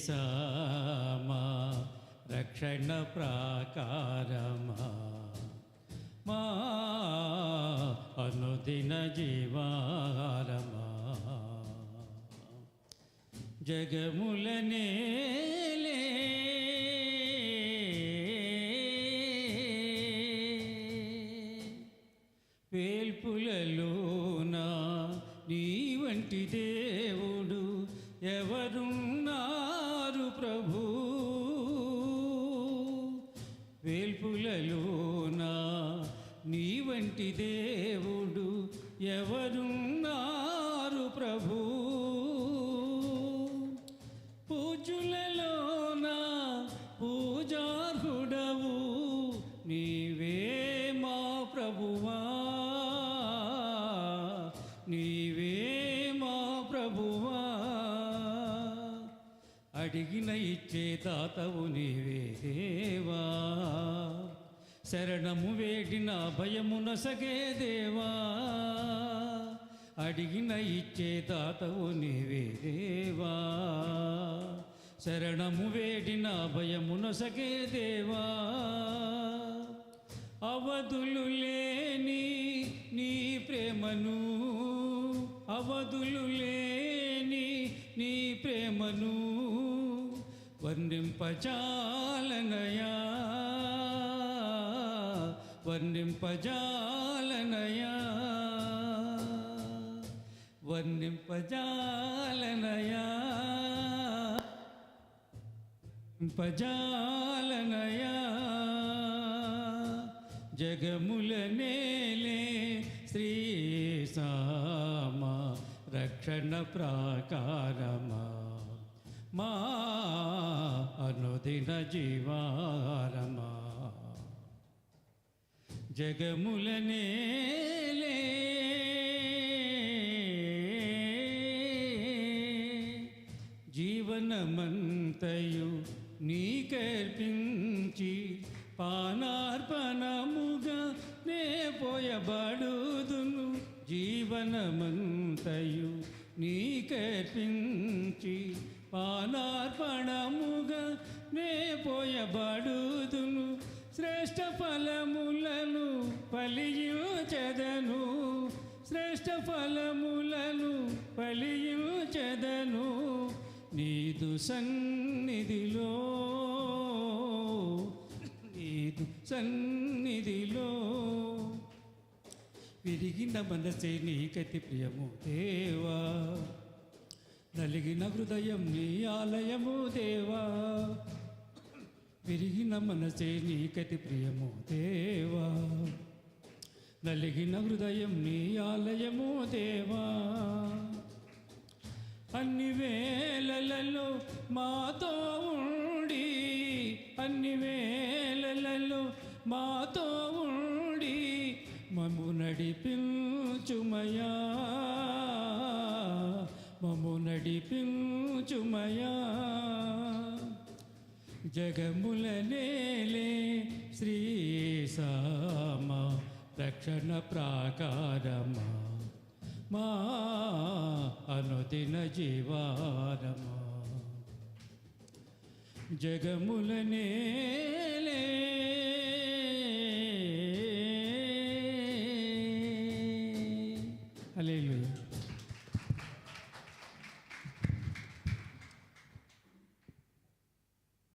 శ్రీసామా రక్షణ ప్రాకారమా మా అనుదిన జీవారమా జగముల నేలే వేల్పులలోనా నీ వంటి దేవుడు ఎవరున్నారు ప్రభు వేల్పులలోనా నీ వంటి దేవుడు ఎవరున్నారు ప్రభు పూజులలోనా పూజార్హుడవు నీవే మా ప్రభువా నీవే మా ప్రభువా అడిగిన ఇచ్చే దాతవు నీవే దేవా శరణము వేడిన భయమునసగే దేవా అడిగిన ఇచ్చే దాతవు నీవే దేవా శరణము వేడిన భయమునసగే దేవా అవధులు లేని నీ ప్రేమను అవధులు లేని నీ ప్రేమను వర్ణింపజాలనయా వర్ణింపజాలనయా వర్ణింపజాలనయా పజాలనయా జగముల నేలే శ్రీసామా రక్షణ ప్రాకారమా మా అనుదిన జీవారమా జగముల నేలే జీవనమంతయు నీకర్పించి పానార్పణముగా నే పోయబడుదును జీవనమంతయు నీకర్పించి పానార్పణముగా నే పోయబడుదును శ్రేష్ఠ ఫలములను ఫలించెదను శ్రేష్ఠ ఫలములను ఫలించెదను నీదు సన్నిధిలో నీదు సన్నిధిలో విరిగిన మనసే నీకతి ప్రియము దేవా నలిగిన హృదయం నీ ఆలయము దేవా విరిగిన మనసే నీకతి ప్రియము దేవా నలిగిన హృదయం నీ ఆలయము దేవా అన్ని వేళలలో మాతో ఉండి అన్ని వేళలలో మాతో ఉండి మమ్ము నడిపించుమయా మమ్ము నడిపించుమయా జగముల నేలే శ్రీసామా రక్షణ ప్రాకారమా మా అనుదిన జీవారమా జగముల నేలే